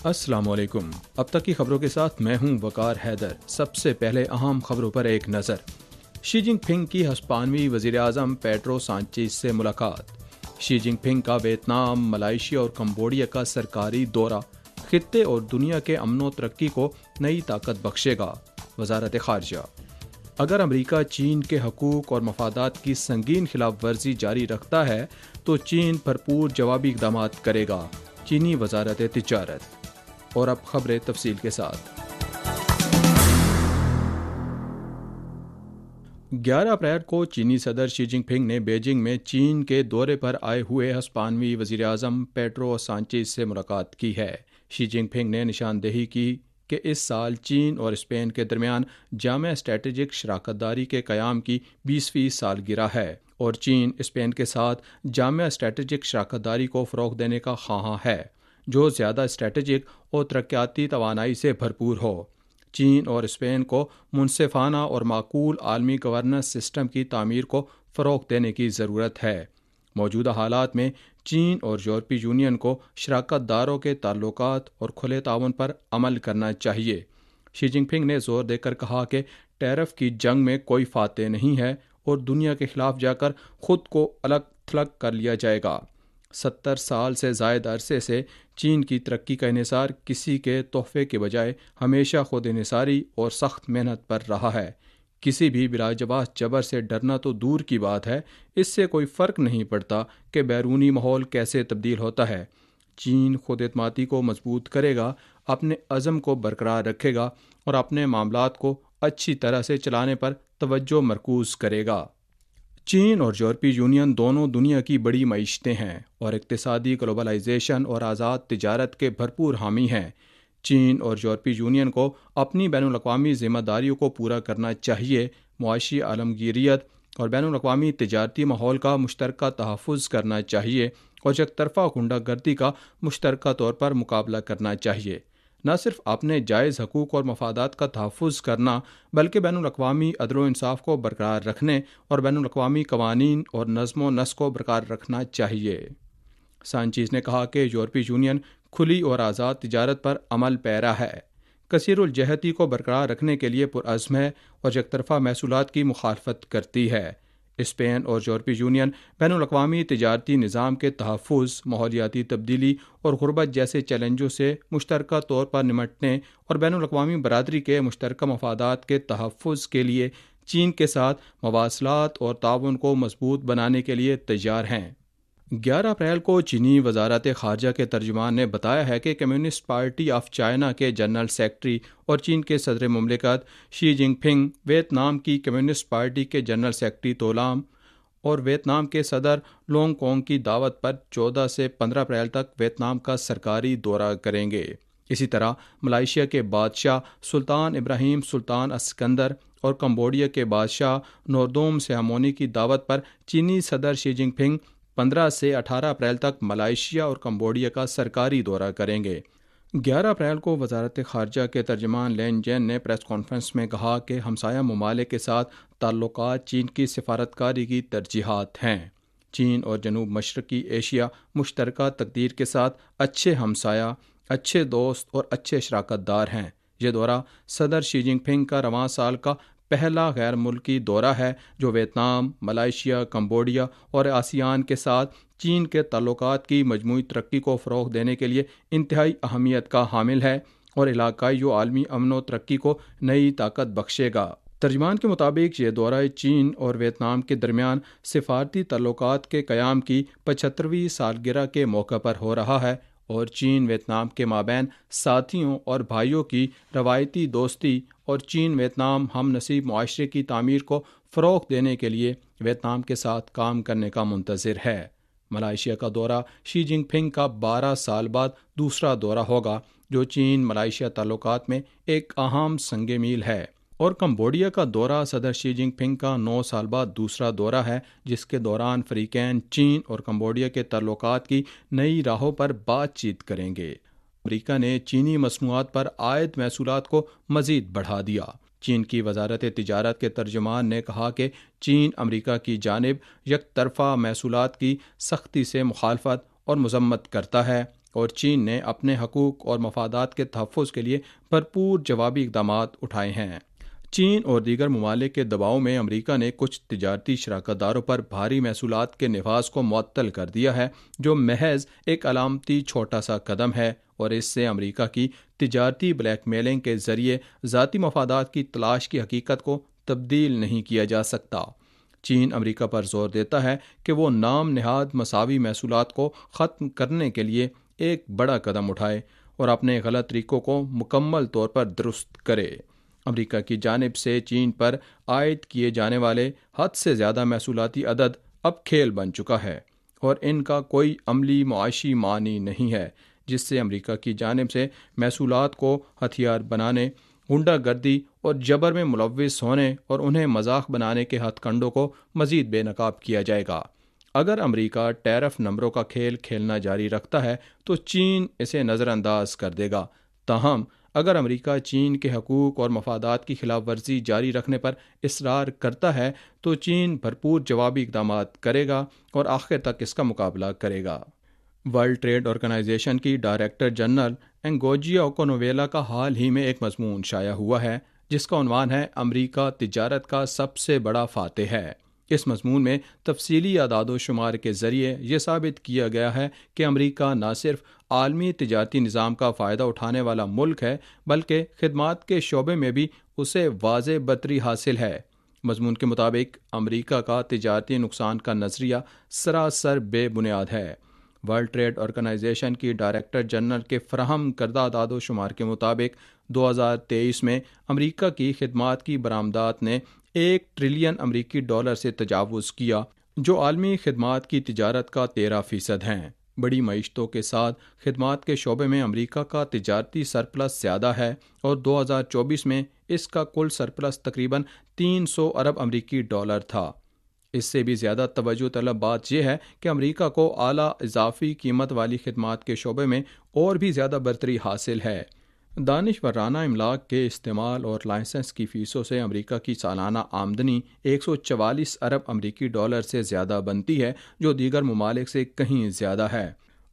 السلام علیکم۔ اب تک کی خبروں کے ساتھ میں ہوں وقار حیدر۔ سب سے پہلے اہم خبروں پر ایک نظر۔ شی جن پنگ کی ہسپانوی وزیر اعظم پیڈرو سانچیز سے ملاقات۔ شی جن پنگ کا ویتنام، ملائیشیا اور کمبوڈیا کا سرکاری دورہ خطے اور دنیا کے امن و ترقی کو نئی طاقت بخشے گا، وزارت خارجہ۔ اگر امریکہ چین کے حقوق اور مفادات کی سنگین خلاف ورزی جاری رکھتا ہے تو چین بھرپور جوابی اقدامات کرے گا، چینی وزارت تجارت۔ اور اب خبریں تفصیل کے ساتھ۔ 11 اپریل کو چینی صدر شی جن پنگ نے بیجنگ میں چین کے دورے پر آئے ہوئے ہسپانوی وزیر اعظم پیڈرو سانچیز سے ملاقات کی ہے۔ شی جن پنگ نے نشاندہی کی کہ اس سال چین اور اسپین کے درمیان جامع اسٹریٹجک شراکت داری کے قیام کی 20ویں سالگرہ ہے، اور چین اسپین کے ساتھ جامع اسٹریٹجک شراکت داری کو فروغ دینے کا خواہاں ہے جو زیادہ اسٹریٹجک اور ترقیاتی توانائی سے بھرپور ہو۔ چین اور اسپین کو منصفانہ اور معقول عالمی گورننس سسٹم کی تعمیر کو فروغ دینے کی ضرورت ہے۔ موجودہ حالات میں چین اور یورپی یونین کو شراکت داروں کے تعلقات اور کھلے تعاون پر عمل کرنا چاہیے۔ شی جن پنگ نے زور دے کر کہا کہ ٹیرف کی جنگ میں کوئی فاتح نہیں ہے اور دنیا کے خلاف جا کر خود کو الگ تھلگ کر لیا جائے گا۔ 70 سال سے زائد عرصے سے چین کی ترقی کا انحصار کسی کے تحفے کے بجائے ہمیشہ خود انحصاری اور سخت محنت پر رہا ہے۔ کسی بھی بلاجواز جبر سے ڈرنا تو دور کی بات ہے، اس سے کوئی فرق نہیں پڑتا کہ بیرونی ماحول کیسے تبدیل ہوتا ہے۔ چین خود اعتمادی کو مضبوط کرے گا، اپنے عزم کو برقرار رکھے گا اور اپنے معاملات کو اچھی طرح سے چلانے پر توجہ مرکوز کرے گا۔ چین اور یورپی یونین دونوں دنیا کی بڑی معیشتیں ہیں اور اقتصادی گلوبلائزیشن اور آزاد تجارت کے بھرپور حامی ہیں۔ چین اور یورپی یونین کو اپنی بین الاقوامی ذمہ داریوں کو پورا کرنا چاہیے، معاشی عالمگیریت اور بین الاقوامی تجارتی ماحول کا مشترکہ تحفظ کرنا چاہیے اور یک طرفہ غنڈہ گردی کا مشترکہ طور پر مقابلہ کرنا چاہیے۔ نہ صرف اپنے جائز حقوق اور مفادات کا تحفظ کرنا بلکہ بین الاقوامی عدل و انصاف کو برقرار رکھنے اور بین الاقوامی قوانین اور نظم و نسق کو برقرار رکھنا چاہیے۔ سانچیز نے کہا کہ یورپی یونین کھلی اور آزاد تجارت پر عمل پیرا ہے، کثیر الجہتی کو برقرار رکھنے کے لیے پرعزم ہے اور یک طرفہ محصولات کی مخالفت کرتی ہے۔ اسپین اور یورپی یونین بین الاقوامی تجارتی نظام کے تحفظ، ماحولیاتی تبدیلی اور غربت جیسے چیلنجوں سے مشترکہ طور پر نمٹنے اور بین الاقوامی برادری کے مشترکہ مفادات کے تحفظ کے لیے چین کے ساتھ مواصلات اور تعاون کو مضبوط بنانے کے لیے تیار ہیں۔ 11 اپریل کو چینی وزارت خارجہ کے ترجمان نے بتایا ہے کہ کمیونسٹ پارٹی آف چائنا کے جنرل سیکرٹری اور چین کے صدر مملکت شی جن پنگ، ویتنام کی کمیونسٹ پارٹی کے جنرل سیکرٹری تو لام اور ویتنام کے صدر لونگ کونگ کی دعوت پر 14 سے 15 اپریل تک ویتنام کا سرکاری دورہ کریں گے۔ اسی طرح ملائیشیا کے بادشاہ سلطان ابراہیم سلطان اسکندر اور کمبوڈیا کے بادشاہ نوردوم سیامونی کی دعوت پر چینی صدر شی جن پنگ 15 سے 18 اپریل تک ملائیشیا اور کمبوڈیا کا سرکاری دورہ کریں گے۔ 11 اپریل کو وزارت خارجہ کے ترجمان لین جین نے پریس کانفرنس میں کہا کہ ہمسایہ ممالک کے ساتھ تعلقات چین کی سفارتکاری کی ترجیحات ہیں۔ چین اور جنوب مشرقی ایشیا مشترکہ تقدیر کے ساتھ اچھے ہمسایہ، اچھے دوست اور اچھے شراکت دار ہیں۔ یہ دورہ صدر شی جن پنگ کا رواں سال کا پہلا غیر ملکی دورہ ہے جو ویتنام، ملائیشیا، کمبوڈیا اور آسیان کے ساتھ چین کے تعلقات کی مجموعی ترقی کو فروغ دینے کے لیے انتہائی اہمیت کا حامل ہے اور علاقائی و عالمی امن و ترقی کو نئی طاقت بخشے گا۔ ترجمان کے مطابق یہ دورہ چین اور ویتنام کے درمیان سفارتی تعلقات کے قیام کی 75ویں سالگرہ کے موقع پر ہو رہا ہے اور چین ویتنام کے مابین ساتھیوں اور بھائیوں کی روایتی دوستی اور چین ویتنام ہم نسب معاشرے کی تعمیر کو فروغ دینے کے لیے ویتنام کے ساتھ کام کرنے کا منتظر ہے۔ ملائیشیا کا دورہ شی جن پنگ کا 12 سال بعد دوسرا دورہ ہوگا جو چین ملائیشیا تعلقات میں ایک اہم سنگ میل ہے، اور کمبوڈیا کا دورہ صدر شی جن پنگ کا 9 سال بعد دوسرا دورہ ہے جس کے دوران فریقین چین اور کمبوڈیا کے تعلقات کی نئی راہوں پر بات چیت کریں گے۔ امریکہ نے چینی مصنوعات پر عائد محصولات کو مزید بڑھا دیا۔ چین کی وزارت تجارت کے ترجمان نے کہا کہ چین امریکہ کی جانب یک طرفہ محصولات کی سختی سے مخالفت اور مذمت کرتا ہے اور چین نے اپنے حقوق اور مفادات کے تحفظ کے لیے بھرپور جوابی اقدامات اٹھائے ہیں۔ چین اور دیگر ممالک کے دباؤ میں امریکہ نے کچھ تجارتی شراکت داروں پر بھاری محصولات کے نفاذ کو معطل کر دیا ہے، جو محض ایک علامتی چھوٹا سا قدم ہے، اور اس سے امریکہ کی تجارتی بلیک میلنگ کے ذریعے ذاتی مفادات کی تلاش کی حقیقت کو تبدیل نہیں کیا جا سکتا۔ چین امریکہ پر زور دیتا ہے کہ وہ نام نہاد مساوی محصولات کو ختم کرنے کے لیے ایک بڑا قدم اٹھائے اور اپنے غلط طریقوں کو مکمل طور پر درست کرے۔ امریکہ کی جانب سے چین پر عائد کیے جانے والے حد سے زیادہ محصولاتی عدد اب کھیل بن چکا ہے، اور ان کا کوئی عملی معاشی معنی نہیں ہے، جس سے امریکہ کی جانب سے محصولات کو ہتھیار بنانے، غنڈہ گردی اور جبر میں ملوث ہونے اور انہیں مذاق بنانے کے ہتھ کنڈوں کو مزید بے نقاب کیا جائے گا۔ اگر امریکہ ٹیرف نمبروں کا کھیل کھیلنا جاری رکھتا ہے تو چین اسے نظر انداز کر دے گا۔ تاہم اگر امریکہ چین کے حقوق اور مفادات کی خلاف ورزی جاری رکھنے پر اصرار کرتا ہے تو چین بھرپور جوابی اقدامات کرے گا اور آخر تک اس کا مقابلہ کرے گا۔ ورلڈ ٹریڈ آرگنائزیشن کی ڈائریکٹر جنرل انگوجیا اوکونوویلا کا حال ہی میں ایک مضمون شائع ہوا ہے جس کا عنوان ہے امریکہ تجارت کا سب سے بڑا فاتح ہے۔ اس مضمون میں تفصیلی اعداد و شمار کے ذریعے یہ ثابت کیا گیا ہے کہ امریکہ نہ صرف عالمی تجارتی نظام کا فائدہ اٹھانے والا ملک ہے بلکہ خدمات کے شعبے میں بھی اسے واضح برتری حاصل ہے۔ مضمون کے مطابق امریکہ کا تجارتی نقصان کا نظریہ سراسر بے بنیاد ہے۔ ورلڈ ٹریڈ آرگنائزیشن کی ڈائریکٹر جنرل کے فراہم کردہ اعداد و شمار کے مطابق 2023 میں امریکہ کی خدمات کی برآمدات نے 1 ٹریلین امریکی ڈالر سے تجاوز کیا، جو عالمی خدمات کی تجارت کا 13% ہیں۔ بڑی معیشتوں کے ساتھ خدمات کے شعبے میں امریکہ کا تجارتی سرپلس زیادہ ہے، اور 2024 میں اس کا کل سرپلس تقریباً 300 ارب امریکی ڈالر تھا۔ اس سے بھی زیادہ توجہ طلب بات یہ ہے کہ امریکہ کو اعلیٰ اضافی قیمت والی خدمات کے شعبے میں اور بھی زیادہ برتری حاصل ہے۔ دانشورانہ املاک کے استعمال اور لائسنس کی فیسوں سے امریکہ کی سالانہ آمدنی 144 ارب امریکی ڈالر سے زیادہ بنتی ہے، جو دیگر ممالک سے کہیں زیادہ ہے۔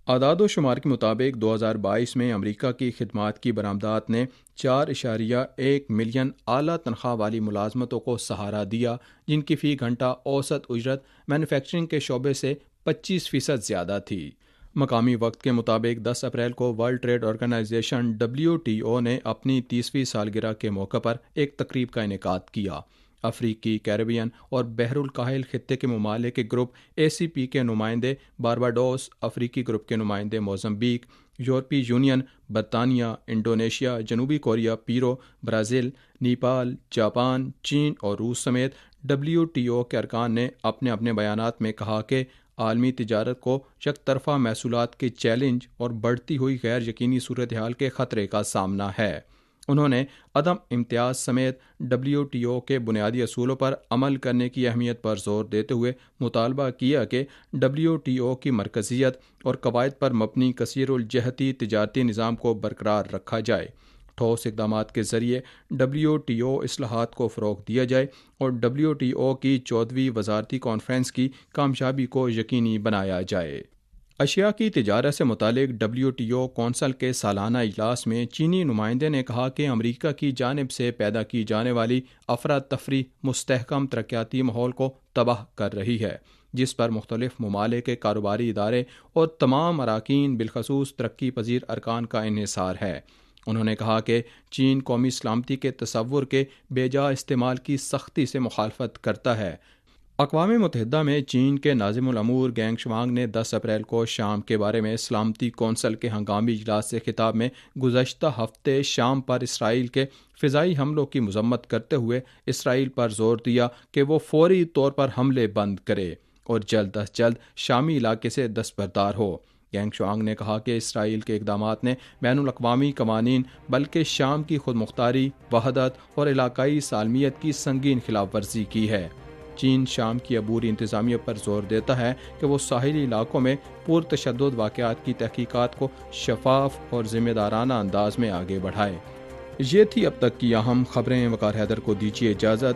اعداد و شمار کے مطابق 2022 میں امریکہ کی خدمات کی برآمدات نے 4.1 ملین اعلیٰ تنخواہ والی ملازمتوں کو سہارا دیا، جن کی فی گھنٹہ اوسط اجرت مینوفیکچرنگ کے شعبے سے 25% زیادہ تھی۔ مقامی وقت کے مطابق 10 اپریل کو ورلڈ ٹریڈ آرگنائزیشن WTO نے اپنی 30ویں سالگرہ کے موقع پر ایک تقریب کا انعقاد کیا۔ افریقی، کیریبین اور بحر الکاہل خطے کے ممالک کے گروپ ACP کے نمائندے بارباڈوس، افریقی گروپ کے نمائندے موزمبیق، یورپی یونین، برطانیہ، انڈونیشیا، جنوبی کوریا، پیرو، برازیل، نیپال، جاپان، چین اور روس سمیت WTO کے ارکان نے اپنے اپنے بیانات میں کہا کہ عالمی تجارت کو یک طرفہ محصولات کے چیلنج اور بڑھتی ہوئی غیر یقینی صورتحال کے خطرے کا سامنا ہے۔ انہوں نے عدم امتیاز سمیت WTO کے بنیادی اصولوں پر عمل کرنے کی اہمیت پر زور دیتے ہوئے مطالبہ کیا کہ WTO کی مرکزیت اور قواعد پر مبنی کثیر الجہتی تجارتی نظام کو برقرار رکھا جائے، ٹھوس اقدامات کے ذریعے WTO اصلاحات کو فروغ دیا جائے اور WTO کی 14ویں وزارتی کانفرنس کی کامیابی کو یقینی بنایا جائے۔ اشیاء کی تجارت سے متعلق WTO کونسل کے سالانہ اجلاس میں چینی نمائندے نے کہا کہ امریکہ کی جانب سے پیدا کی جانے والی افراتفری مستحکم ترقیاتی ماحول کو تباہ کر رہی ہے، جس پر مختلف ممالک کے کاروباری ادارے اور تمام اراکین بالخصوص ترقی پذیر ارکان کا انحصار ہے۔ انہوں نے کہا کہ چین قومی سلامتی کے تصور کے بے جا استعمال کی سختی سے مخالفت کرتا ہے۔ اقوام متحدہ میں چین کے ناظم الامور گینگ شوانگ نے 10 اپریل کو شام کے بارے میں سلامتی کونسل کے ہنگامی اجلاس سے خطاب میں گزشتہ ہفتے شام پر اسرائیل کے فضائی حملوں کی مذمت کرتے ہوئے اسرائیل پر زور دیا کہ وہ فوری طور پر حملے بند کرے اور جلد از جلد شامی علاقے سے دستبردار ہو۔ گینگ شوانگ نے کہا کہ اسرائیل کے اقدامات نے بین الاقوامی قوانین بلکہ شام کی خود مختاری، وحدت اور علاقائی سالمیت کی سنگین خلاف ورزی کی ہے۔ چین شام کی عبوری انتظامیہ پر زور دیتا ہے کہ وہ ساحلی علاقوں میں پرتشدد واقعات کی تحقیقات کو شفاف اور ذمہ دارانہ انداز میں آگے بڑھائے۔ یہ تھی اب تک کی اہم خبریں۔ وقار حیدر کو دیجیے اجازت۔